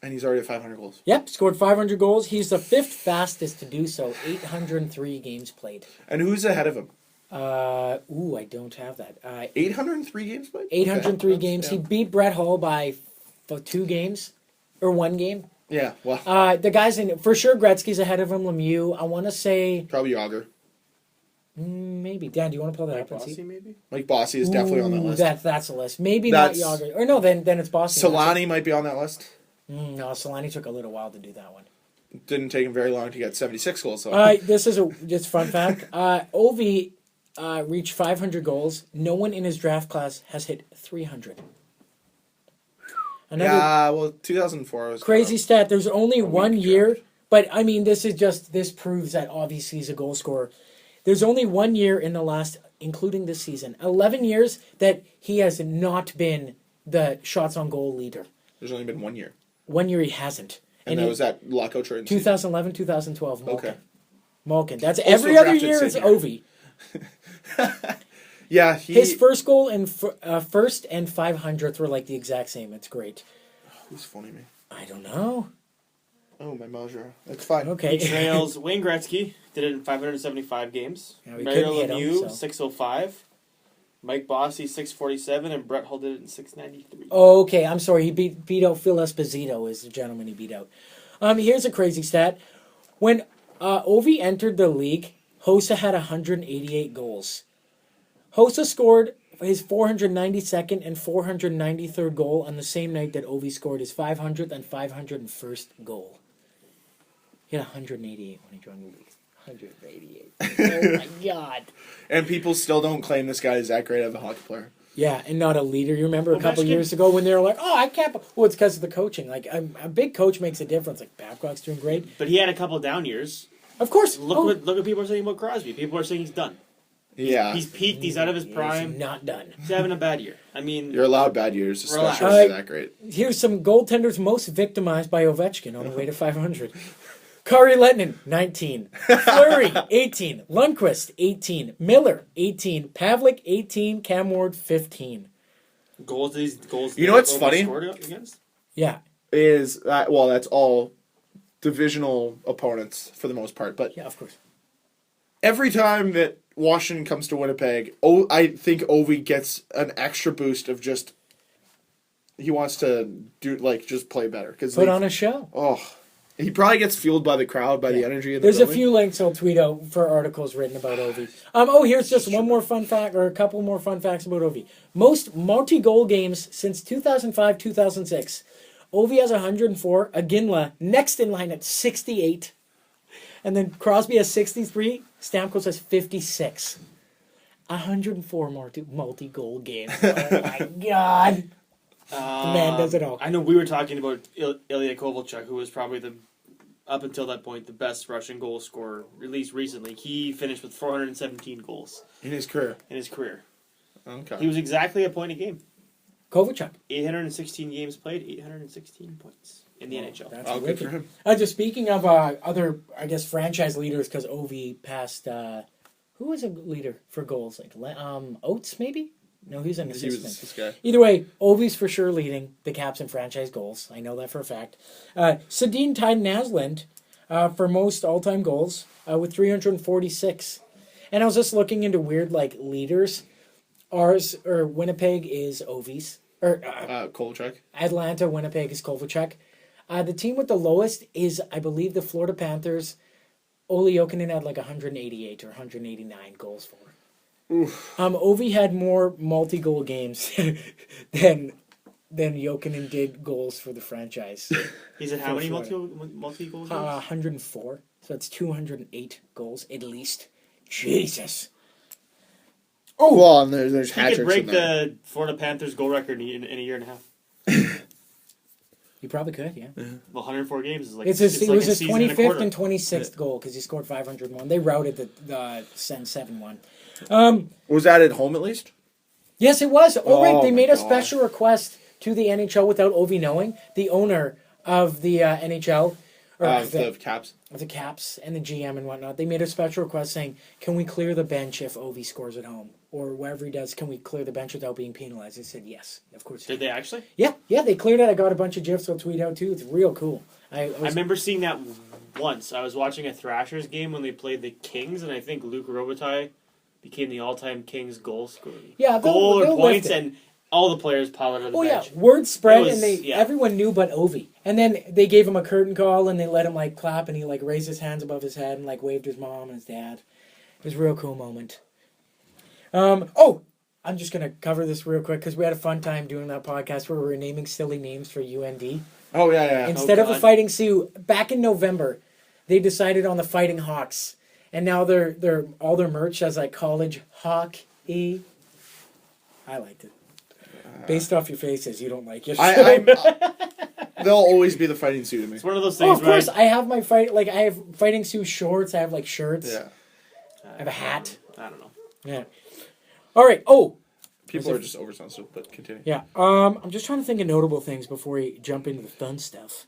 And he's already at 500 goals. Yep, scored 500 goals. He's the 5th fastest to do so. 803 games played. And who's ahead of him? I don't have that. 803 games played? 803 Okay. games. Yeah. He beat Brett Hull by 2 games or 1 game. Yeah, well, The guys in for sure. Gretzky's ahead of him. Lemieux. I want to say probably Yager. Maybe. Dan, do you want to pull that Like up and Bossy, see? maybe? Mike Bossy is definitely on that list. That's a list. Maybe That's- not Yager. Or no, then it's Boston. Solani might be on that list. No, Solani took a little while to do that one. Didn't take him very long to get 76 goals, though. This is just fun fact. Ovie reached 500 goals. No one in his draft class has hit 300. Another Yeah, well, 2004 was crazy kind stat. There's only one weak year, but I mean, this proves that obviously he's a goal scorer. There's only 1 year in the last, including this season, 11 years that he has not been the shots on goal leader. There's only been 1 year. 1 year he hasn't. And that was at Lockout trade. 2011, 2012, Malkin. Okay. Malkin. That's Also every other drafted year it's same year. Ovie. Yeah, His first goal and first and 500th were like the exact same. It's great. Who's phoning me? I don't know. Oh, my Mauser. That's fine. He Okay. trails Wayne Gretzky, did it in 575 games. Yeah, we Mario couldn't hit him, Lemieux, so. 605. Mike Bossy, 647. And Brett Hull did it in 693. Oh, okay, I'm sorry. He beat out Phil Esposito is the gentleman he beat out. Here's a crazy stat. When Ovie entered the league, Hossa had 188 goals. Hossa scored his 492nd and 493rd goal on the same night that Ovie scored his 500th and 501st goal. He had 188 when he joined the league. 188. Oh my God. And people still don't claim this guy is that great of a hockey player. Yeah, and not a leader. You remember a couple Ovechkin? years ago when they were like, "Oh, I can't." Well, it's because of the coaching. Like a big coach makes a difference. Like Babcock's doing great, But he had a couple down years. of course. Look what people are saying about Crosby. People are saying he's done. Yeah. He's peaked. He's out of his prime. He's not done. He's having a bad year. I mean, You're allowed bad years, especially Relax. if you're that great. Here's some goaltenders most victimized by Ovechkin on the way to 500. Kari Lettinen, 19. Fleury, 18. Lundqvist, 18. Miller, 18. Pavlik, 18. Cam Ward, 15. goals. These goals. You know what's Ovie funny? scored against? Yeah, Is that, well, that's all divisional opponents for the most part. But yeah, of course. every time that Washington comes to Winnipeg, I think Ovie gets an extra boost of just he wants to do just play better because Put on a show. He probably gets fueled by the crowd, by the energy of the There's building. a few links I'll tweet out for articles written about Ovie. Here's just one more fun fact, or a couple more fun facts about Ovie. Most multi-goal games since 2005-2006. Ovie has 104. Aginla next in line at 68. And then Crosby has 63. Stamkos has 56. 104 multi-goal games. Oh my God. The man does it all. I know we were talking about Ilya Kovalchuk, who was probably up until that point, the best Russian goal scorer released recently. He finished with 417 goals in his career. Okay. Okay. He was exactly a point a game. Kovalchuk. 816 games played, 816 points in the NHL. That's Good wicked. for him. Just speaking of other, I guess, franchise leaders, because Ovie passed. Who was a leader for goals? Like Oates, maybe? No, he's an He assistant. was this guy. Either way, Ovie's for sure leading the Caps in franchise goals. I know that for a fact. Sedin tied Naslund for most all-time goals with 346. And I was just looking into weird leaders. Winnipeg is Ovie's. Kovalchuk. Atlanta, Winnipeg is Kovalchuk. The team with the lowest is, I believe, the Florida Panthers. Olli Jokinen had 188 or 189 goals for. Ovie had more multi-goal games than Jokinen did goals for the franchise. He's at how many Florida. multi-goal games? 104. So that's 208 goals at least. Jesus. Oh, well, and there's He hat could tricks break in there. the Florida Panthers goal record in a year and a half. You probably could, yeah. Well, 104 games is like It was his a 25th quarter. and 26th goal because he scored 501. They routed the Sen 7-1. Was that at home at least? Yes, it was. Oh, right. They my made a God. special request to the NHL without Ovie knowing. The owner of the NHL, or The Caps. of the Caps and the GM and whatnot, they made a special request saying, can we clear the bench if Ovie scores at home? Or wherever he does, can we clear the bench without being penalized? They said yes, of course. Did they actually? Yeah, they cleared it. I got a bunch of GIFs I'll tweet out too. It's real cool. I remember seeing that once. I was watching a Thrashers game when they played the Kings, and I think Luke Robitaille became the all-time Kings goal scorer. Yeah, goal or they'll points, lift it. and all the players piled out of the bench. Yeah, word spread, It was- and yeah. everyone knew but Ovie. And then they gave him a curtain call, and they let him clap, and he raised his hands above his head and waved his mom and his dad. It was a real cool moment. I'm just going to cover this real quick because we had a fun time doing that podcast where we were naming silly names for UND. Oh, yeah. Instead of the Fighting Sioux, back in November, they decided on the Fighting Hawks. And now they're all their merch has like college hockey. I liked it. Based off your faces, you don't like it. They'll always be the Fighting Sioux to me. It's one of those things. Of course, I have my I have Fighting Sioux shorts. I have like shirts. Yeah. I have a hat. I don't know. Yeah. All right. Oh. People are just oversensitive, but continue. Yeah. I'm just trying to think of notable things before we jump into the fun stuff.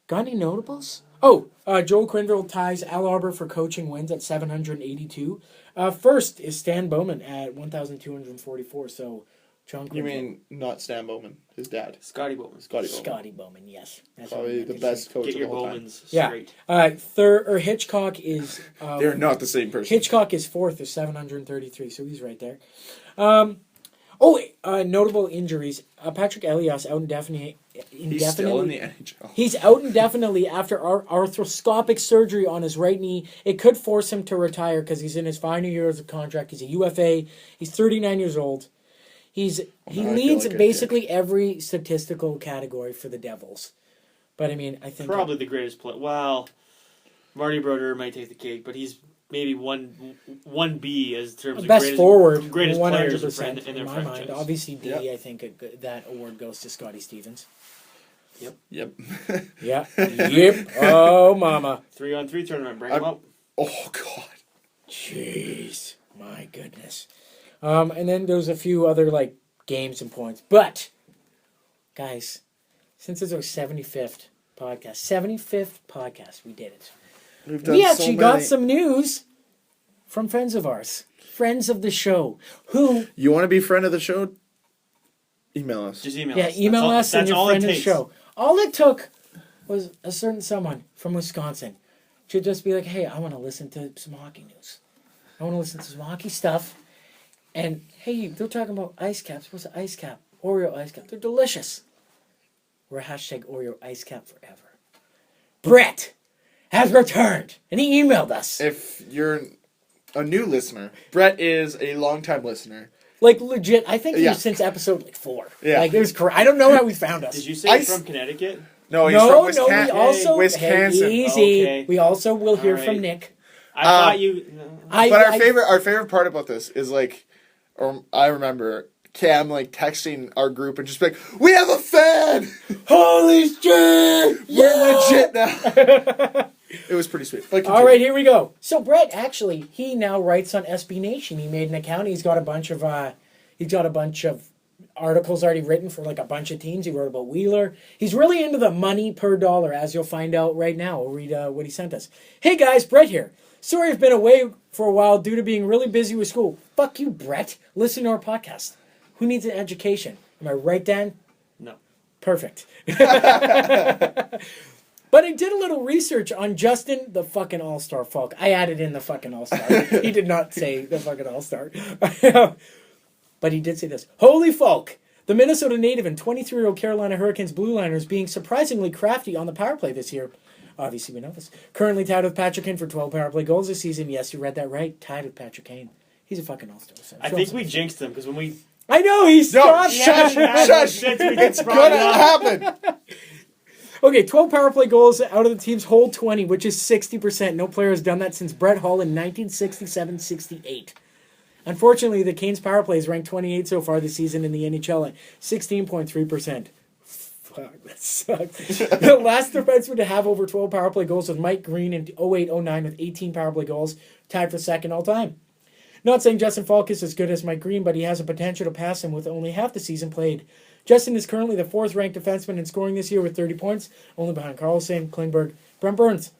Got any notables? Oh, Joel Quenneville ties Al Arbor for coaching wins at 782. First is Stan Bowman at 1,244. So, John Quenneville. You mean not Stan Bowman, his dad? Scotty Bowman. Scotty Bowman, yes. That's Probably the best coach Get of your all time. Bowmans straight. Yeah. Hitchcock is... They're not the same person. Hitchcock is fourth, is 733, so he's right there. Notable injuries. Patrick Elias out indefinitely. He's still in the NHL. He's out indefinitely after arthroscopic surgery on his right knee. It could force him to retire because he's in his final years of contract. He's a UFA. He's 39 years old. He leads like basically every statistical category for the Devils. But I mean, I think probably the greatest player. Well, Marty Brodeur might take the cake, but he's maybe one B as terms of best forward, greatest 100% players in their my franchise. mind. Obviously, D. Yep. I think that award goes to Scotty Stevens. Yep. Yeah. Yep. Oh, mama. 3-on-3 tournament. Bring him up. Oh, God. Jeez. My goodness. And then there's a few other, games and points. But, guys, since it's our 75th podcast, we did it. We actually got some news from friends of ours. Friends of the show. Who... You want to be a friend of the show? Email us. Just email us. Yeah, email us and your friend of the takes. show. All it took was a certain someone from Wisconsin to just be like, hey, I want to listen to some hockey news. I want to listen to some hockey stuff. And, hey, they're talking about ice caps. What's an ice cap? Oreo ice cap. They're delicious. We're hashtag Oreo ice cap forever. Brett has returned, and he emailed us. If you're a new listener, Brett is a longtime listener. Legit, I think he's since episode 4. Yeah. It was correct. I don't know how he found us. Did you say he's from Connecticut? No, he's from Wisconsin. we also... Wisconsin. Hey, easy. Okay. We also will hear All from right. Nick. I thought you... But our favorite part about this is I remember Cam texting our group and just we have a fan! Holy shit! We're legit now. It was pretty sweet. All right, here we go. So Brett, actually, he now writes on SB Nation. He made an account. He's got a bunch of articles already written for a bunch of teams. He wrote about Wheeler. He's really into the money per dollar, as you'll find out right now. We'll read what he sent us. Hey guys, Brett here. Sorry I've been away for a while due to being really busy with school. Fuck you, Brett. Listen to our podcast. Who needs an education? Am I right, Dan? No. Perfect. But I did a little research on Justin, the fucking all-star Falk. I added in the fucking all-star. He did not say the fucking all-star. But he did say this. Holy Falk! The Minnesota native and 23-year-old Carolina Hurricanes blue liners being surprisingly crafty on the power play this year. Obviously, we know this. Currently tied with Patrick Kane for 12 power play goals this season. Yes, you read that right. Tied with Patrick Kane. He's a fucking all-star. So I think we jinxed him because when we... I know, he's stopped. Shush! It's gonna happen! Okay, 12 power play goals out of the team's whole 20, which is 60%. No player has done that since Brett Hull in 1967-68. Unfortunately, the Canes' power play is ranked 28 so far this season in the NHL at 16.3%. Fuck, that sucks. The last defenseman to have over 12 power play goals was Mike Green in 08-09 with 18 power play goals, tied for second all time. Not saying Justin Falk is as good as Mike Green, but he has a potential to pass him with only half the season played. Justin is currently the 4th-ranked defenseman in scoring this year with 30 points, only behind Carlson, Klingberg, Brent Burns.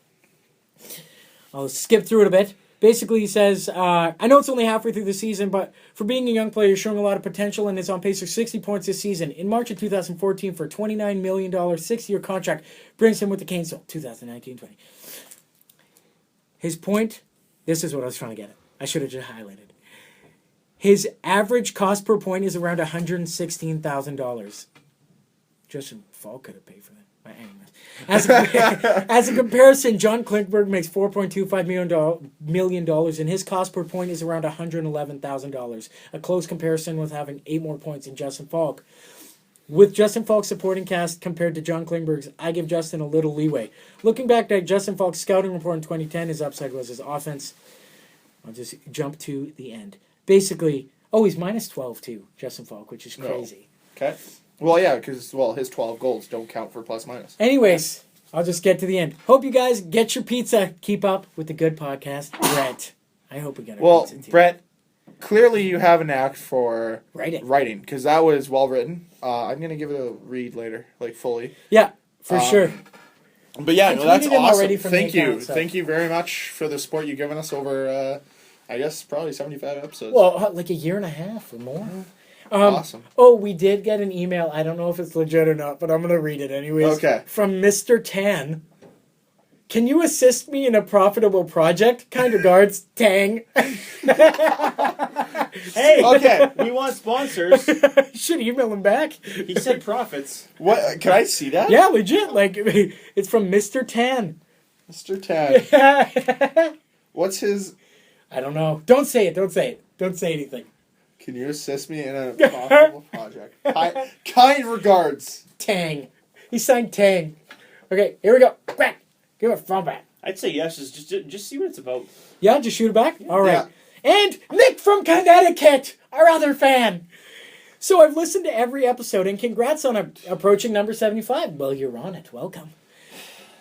I'll skip through it a bit. Basically, he says, I know it's only halfway through the season, but for being a young player, he's showing a lot of potential and is on pace for 60 points this season. In March of 2014, for a $29 million 6-year contract, brings him with the Canes till 2019-20. His point, this is what I was trying to get at. I should have just highlighted. His average cost per point is around $116,000. Justin Falk could have paid for that. As a comparison, John Klingberg makes $4.25 million, and his cost per point is around $111,000. A close comparison with having 8 more points than Justin Falk. With Justin Falk's supporting cast compared to John Klingberg's, I give Justin a little leeway. Looking back at Justin Falk's scouting report in 2010, his upside was his offense. I'll just jump to the end. Basically, he's minus 12 too, Justin Falk, which is crazy. No. Okay. Well, yeah, because his 12 goals don't count for plus minus. Anyways, I'll just get to the end. Hope you guys get your pizza. Keep up with the good podcast. Brett, I hope we get our pizza too. Brett, clearly you have a knack for writing, because that was well written. I'm going to give it a read later, like fully. Yeah, for sure. But yeah, that's awesome. Thank you. Thank you very much for the support you've given us over, I guess, probably 75 episodes. Well, like a year and a half or more. Awesome. Oh, we did get an email. I don't know if it's legit or not, but I'm going to read it anyways. Okay. From Mr. Tan. Can you assist me in a profitable project? Kind regards, Tang. Hey, okay, we want sponsors. Should email him back. He said profits. What? Can I see that? Yeah, legit. Like, it's from Mr. Tan. Mr. Tan. What's his... I don't know. Don't say it. Don't say it. Don't say anything. Can you assist me in a profitable project? Kind regards. Tang. He signed Tang. Okay, here we go. Quick. Give it a phone back. I'd say yes. Just see what it's about. Yeah, just shoot it back? Yeah. All right. Yeah. And Nick from Connecticut, our other fan. So I've listened to every episode, and congrats on approaching number 75. Well, you're on it. Welcome.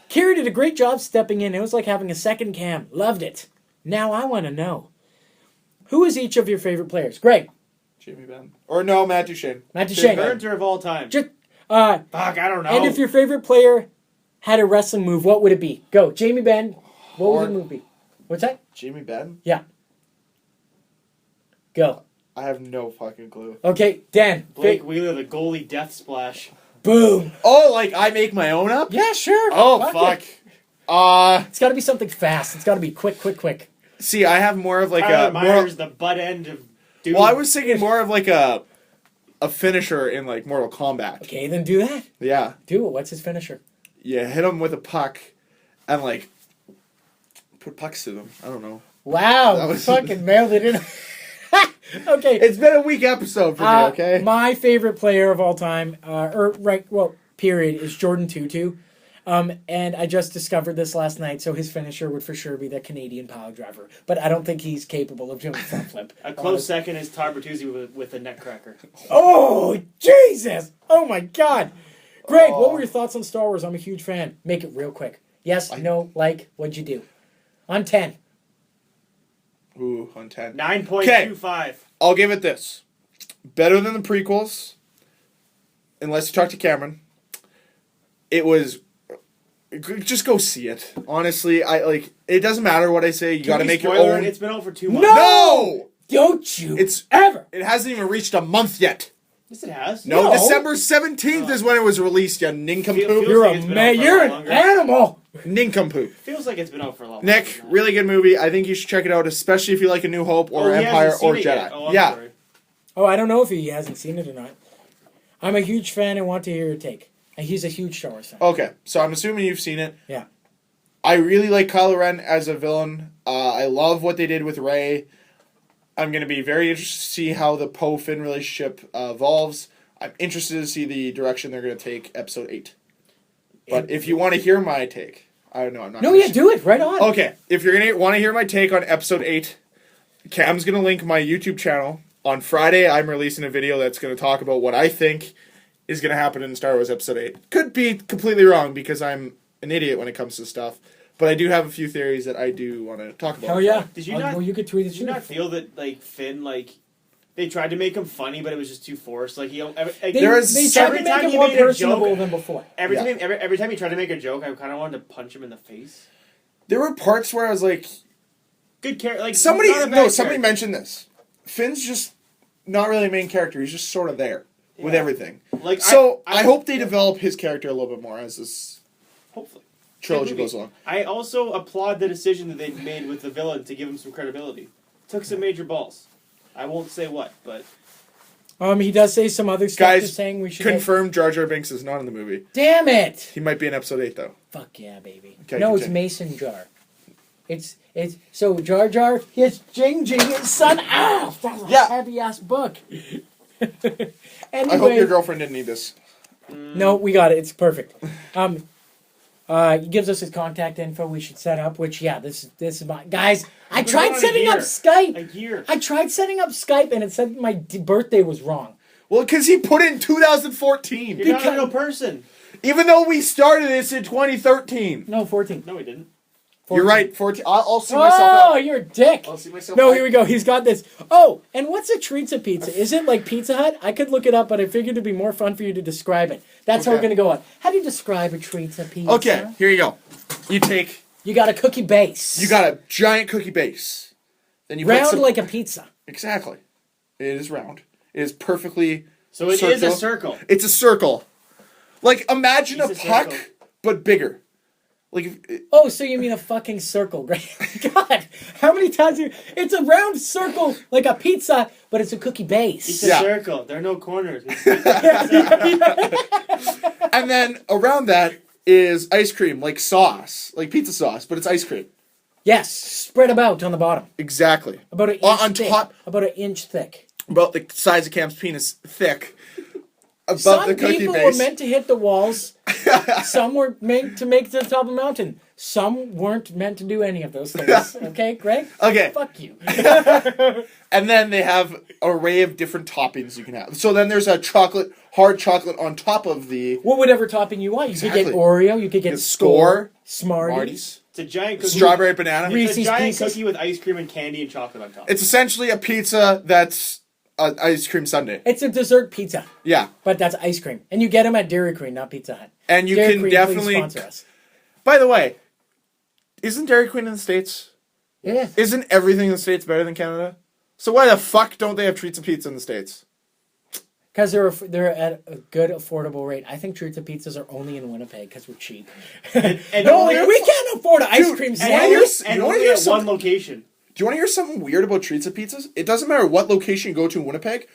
Kira did a great job stepping in. It was like having a second cam. Loved it. Now I want to know, who is each of your favorite players? Greg. Jamie Benn. Or no, Matt Duchene. Matt Duchene. Burner of all time. Fuck, I don't know. And if your favorite player had a wrestling move, what would it be? Go. Jamie Benn. What would the move be? What's that? Jamie Benn? Yeah. Go. I have no fucking clue. Okay, Dan. Blake Wheeler, the goalie death splash. Boom. Oh, like I make my own up? Yeah, sure. Oh, fuck. It's got to be something fast. It's got to be quick. See, I have more of like Tyler Myers, the butt end of dude. Well, I was thinking more of like a finisher in like Mortal Kombat. Okay, then do that. Yeah. Do it. What's his finisher? Yeah, hit him with a puck and like put pucks to them. I don't know. Wow, fucking mailed it in. Okay. It's been a weak episode for me, okay? My favorite player of all time, period, is Jordan Tutu. And I just discovered this last night, so his finisher would for sure be the Canadian power driver. But I don't think he's capable of doing a front flip. A close second is Todd Bertuzzi with a netcracker. Oh, Jesus! Oh, my God! Greg, what were your thoughts on Star Wars? I'm a huge fan. Make it real quick. Yes, no, like, what'd you do? On 10. Ooh, on 10. 9.25. I'll give it this. Better than the prequels. Unless you talk to Cameron. It was... Just go see it. Honestly, it doesn't matter what I say. You got to make your own. It's been out for 2 months. No! Don't you ever. It hasn't even reached a month yet. Yes, it has. No, December 17th is when it was released, you nincompoop. You're an animal. Nincompoop. Feels like it's been out for a long time. Nick, really good movie. I think you should check it out, especially if you like A New Hope or Empire or Jedi. Sorry. Oh, I don't know if he hasn't seen it or not. I'm a huge fan and want to hear your take. And he's a huge Star Wars fan. Okay, so I'm assuming you've seen it. Yeah. I really like Kylo Ren as a villain. I love what they did with Rey. I'm going to be very interested to see how the Poe-Finn relationship evolves. I'm interested to see the direction they're going to take Episode 8. But if you want to hear my take, I don't know. I'm not. No, yeah, do it right on. Okay, if you're going to want to hear my take on Episode 8, Cam's going to link my YouTube channel. On Friday, I'm releasing a video that's going to talk about what I think is going to happen in Star Wars Episode 8. Could be completely wrong because I'm an idiot when it comes to stuff. But I do have a few theories that I do want to talk about. Hell yeah. Did you not? You could tweet it. Did you not feel that Finn they tried to make him funny, but it was just too forced? They tried to make him more personable than before. Every time he tried to make a joke, I kind of wanted to punch him in the face. There were parts where I was like, good character. Somebody mentioned this. Finn's just not really a main character. He's just sort of there with everything. I hope they develop his character a little bit more as this trilogy goes along. I also applaud the decision that they made with the villain to give him some credibility. Took some major balls. I won't say what, but He does say some other stuff. Guys, Just saying we should confirmed Jar Jar Binks is not in the movie. Damn it! He might be in episode 8 though. Fuck yeah, baby. Okay, no, it's continue. Mason Jar. It's so Jar Jar. It's Jing Jing, his son. Ah, that's a heavy ass book. Anyway, I hope your girlfriend didn't need this. no, we got it. It's perfect. He gives us his contact info. We should set up. Which this is my guys. I tried setting up Skype. A year. I tried setting up Skype, and it said my birthday was wrong. Well, because he put in 2014. You're not a real person. Even though we started this in 2013. No, 14. No, we didn't. 14. You're right, 14. I'll see myself Oh, out. you're a dick. I'll see myself No, out. here we go. He's got this. Oh, and what's a Treatza pizza? Is it like Pizza Hut? I could look it up, but I figured it'd be more fun for you to describe it. That's how we're Okay. going to go on. How do you describe a Treatza pizza? Okay, here you go. You got a cookie base. You got a giant cookie base. Then you put round some, like a pizza. Exactly. It is round. It is perfectly So it is a circle. It's a circle. Like, imagine It's a a puck, circle. but bigger. Like, Oh, so you mean a fucking circle, Greg? God, how many times it's a round circle like a pizza, but it's a cookie It's base. a Yeah. circle. There are no corners. and then around that is ice cream, like sauce, like pizza sauce, but it's ice cream. Yes, spread about on the bottom. Exactly. About an inch On thick. top, About an inch thick. about the size of Cam's penis, thick. Above Some the cookie people base. were meant to hit the walls. Some were meant to make it to the top of the mountain. Some weren't meant to do any of those things. Okay, Greg? Okay. Fuck you. And then they have an array of different toppings you can have. So then there's a chocolate, hard chocolate on top of the Whatever topping you want. You could get Exactly. Oreo. You could get Get Score, Smarties. Smarties, It's a giant cookie. strawberry banana. It's Reese's a giant Pieces. cookie with ice cream and candy and chocolate on top. It's essentially a pizza that's an ice cream sundae. It's a dessert pizza, Yeah. but that's ice cream. And you get them at Dairy Queen, not Pizza Hut. And you Dairy can Queen, definitely... please sponsor us. By the way, isn't Dairy Queen in the States? Yeah. Isn't everything in the States better than Canada? So why the fuck don't they have treats and pizza in the States? Because they're at a good, affordable rate. I think Treats and Pizzas are only in Winnipeg because we're cheap. and No, only, we can't afford an ice Dude, cream and sandwich. and you wanna only hear at some- one location. Do you want to hear something weird about treats and pizzas? It doesn't matter what location you go to in Winnipeg.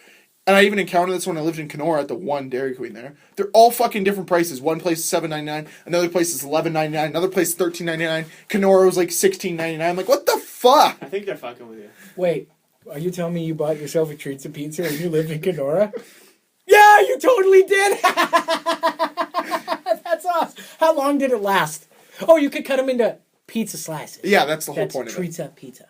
And I even encountered this when I lived in Kenora at the one Dairy Queen there. They're all fucking different prices. One place is $7.99, another place is $11.99, another place is $13.99. Kenora was like $16.99. I'm like, what the fuck? I think they're fucking with you. Wait, are you telling me you bought yourself a Treats and Pizza when you lived in Kenora? Yeah, you totally did. That's awesome. How long did it last? Oh, you could cut them into pizza slices. Yeah, that's the whole That's point of it. Treats and Pizza.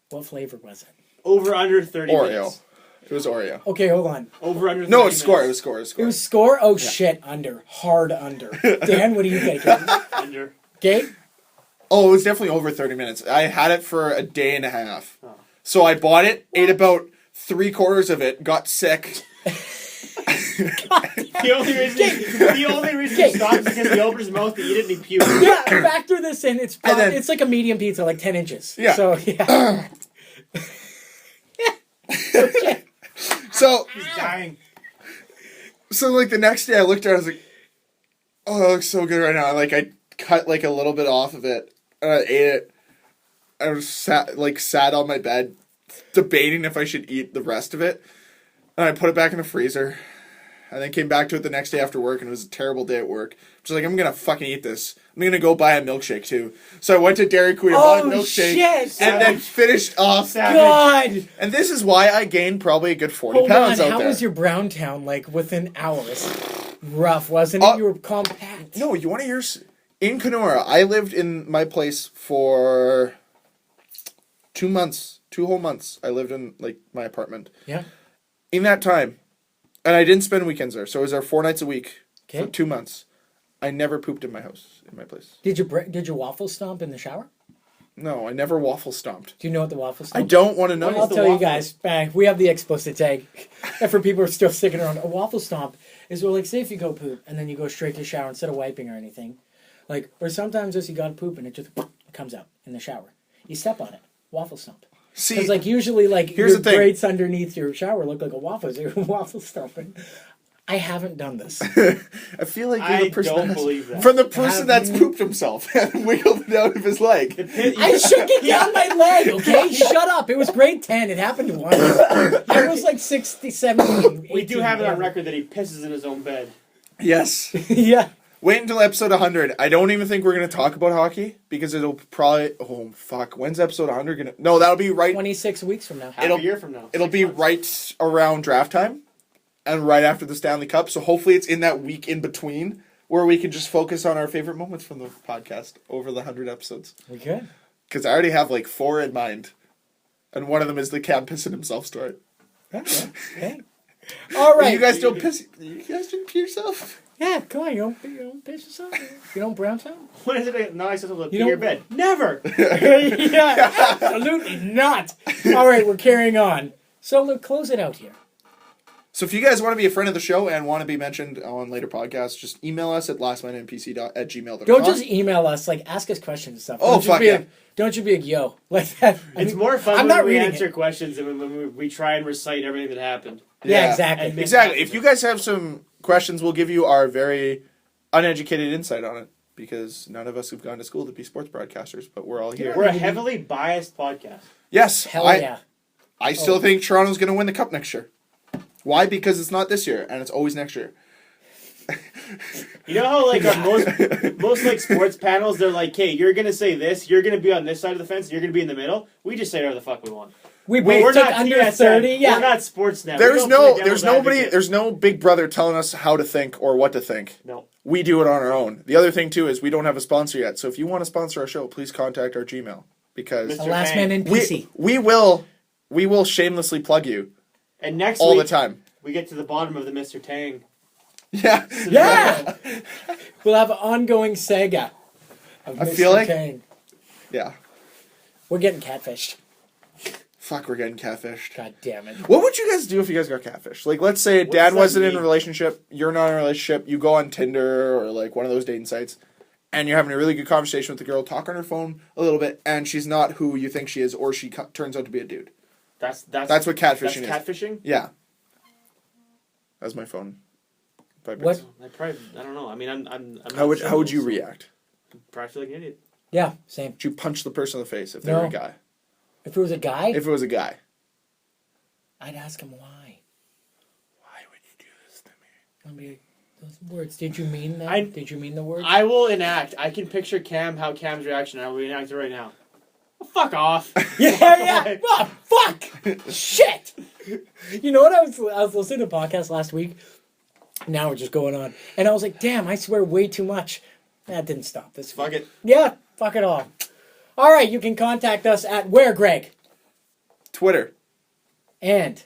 What flavor was it? Over under 30 Oreo. minutes. It was Oreo. Okay, hold on. Over under 30 No, minutes. it's score. It was score. It was It score. was score? Oh, shit, under. Hard under. Dan, what do you think? Under. Okay? Oh, it was definitely over 30 minutes. I had it for a day and a half. Oh. So I bought it, ate about 3/4 of it, got sick. The only reason he stopped is because he opened his mouth to eat it and he puked. Yeah, factor this in. It's And then- it's like a medium pizza, like 10 inches. Yeah. So, yeah. So, He's dying. like the next day I looked at it, I was like, oh, that looks so good right now. Like I cut like a little bit off of it and I ate it. I was sat on my bed debating if I should eat the rest of it. And I put it back in the freezer. And then came back to it the next day after work and it was a terrible day at work. Just like, I'm gonna fucking eat this. I'm gonna go buy a milkshake too. So I went to Dairy Queen and bought a milkshake. shit. And then finished off. God. And this is why I gained probably a good 40 Hold pounds on. out How there. was your brown town like within hours? Rough, wasn't it? You were compact. No, you want to hear... In Kenora, I lived in my place for 2 months. 2 whole months. I lived in, like, my apartment. Yeah. In that time, and I didn't spend weekends there, so I was there 4 nights a week for Okay. 2 months. I never pooped in my house, in my place. Did you waffle stomp in the shower? No, I never waffle stomped. Do you know what the waffle I stomp? don't want to know. I'll tell you guys. We have the explicit tag. And for people who are still sticking around, a waffle stomp is where, like, say if you go poop and then you go straight to the shower instead of wiping or anything, like, or sometimes just you got to poop and it just comes out in the shower. You step on it. Waffle stomp. See, Because, like, usually, like, here's your the thing. grates underneath your shower look like a waffle, so you're waffle stomping. I haven't done this. I feel like you're I the person don't that has- believe that. From the person Have that's you- pooped himself and wiggled it out of his leg. I shook it down my leg, okay? Shut up. It was grade 10. It happened once. I was like 60, 70. We do 18, have it on whatever. record that he pisses in his own bed. Yes. Yeah. Wait until episode 100. I don't even think we're going to talk about hockey because it'll probably... Oh, fuck. When's episode 100 going to... No, that'll be right... 26 weeks from now. Half It'll- a year from now. It'll 6 be months. right around draft time and right after the Stanley Cup. So hopefully it's in that week in between where we can just focus on our favorite moments from the podcast over the 100 episodes. We could. Because I already have like 4 in mind. And one of them is the Cam pissing himself story. Okay. Okay. All right. You guys don't piss... You guys didn't pee yourself? Yeah, come on. You don't piss yourself. You don't brown out. When is it not acceptable to pee You in your don't- bed? Never! Yeah, absolutely not. All right, we're carrying on. So let's close it out here. So if you guys want to be a friend of the show and want to be mentioned on later podcasts, just email us at lastmanNPC@gmail.com. Don't just email us. Like, ask us questions and stuff. Oh, Don't just fuck be yeah. like, don't you be like, yo, like that. It's more fun I'm when not we reading answer it. questions than when we try and recite everything that happened. Yeah, Yeah. exactly. And Exactly. If you guys have some questions, we'll give you our very uneducated insight on it because none of us have gone to school to be sports broadcasters, but we're all here. We're a heavily biased podcast. Yes, Hell yeah. I still think Toronto's going to win the cup next year. Why? Because it's not this year, and it's always next year. You know how like on most like sports panels, they're like, "Hey, you're gonna say this. You're gonna be on this side of the fence. You're gonna be in the middle." We just say whatever the fuck we want. We We're both took not under TSN. 30. Yeah. We're not Sportsnet. There's We don't play there's devil's nobody, advocate. there's no big brother telling us how to think or what to think. No. We do it on our own. The other thing too is we don't have a sponsor yet. So if you want to sponsor our show, please contact our Gmail because The last man in we PC. we will shamelessly plug you And next all week the time. we get to the bottom of the Mr. Tang. Yeah. Yeah. We'll have an ongoing saga. Of I Mr. feel like- Tang. Yeah. We're getting catfished. Fuck, we're getting catfished. God damn it. What would you guys do if you guys got catfished? Like, let's say does dad that wasn't in a mean? relationship, you're not in a relationship, you go on Tinder or like one of those dating sites, and you're having a really good conversation with the girl, talk on her phone a little bit, and she's not who you think she is, or she turns out to be a dude. That's That's what catfishing is. catfishing. Yeah. That's my phone. vibrates. What? I don't know. I mean, I'm not How would single, you so react? I probably feel like an idiot. Yeah, same. Would you punch the person in the face if they were No. a guy? If it was a guy, If it was a guy. I'd ask him why. Why would you do this to me? I'd be like, those words. Did you mean that? I- Did you mean the words? I will enact. I can picture how Cam's reaction. I will enact it right now. Well, fuck off. yeah. Oh, fuck. Shit. You know what? I was listening to a podcast last week. Now we're just going on, and I was like, damn, I swear way too much. That didn't stop this. Fuck it. Yeah, fuck it all. All right, you can contact us at where, Greg? Twitter. And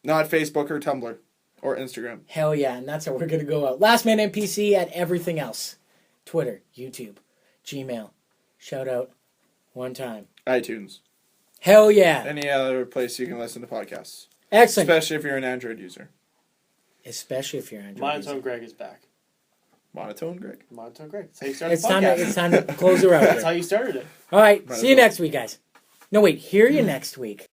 Not Facebook or Tumblr. Or Instagram. hell yeah, and that's how we're gonna go out. Last Man NPC at everything else. Twitter, YouTube, Gmail. Shout out one time. iTunes. Hell yeah. Any other place you can listen to podcasts. Excellent. Especially if you're an Android user. Especially if you're Android. Monotone user. Greg is back. Monotone, Greg. Monotone Greg. That's how you started It's the time, podcast. it's time to close her out. That's here. how you started it. All right, Might see as you well. next week, guys. No, wait, hear you next week.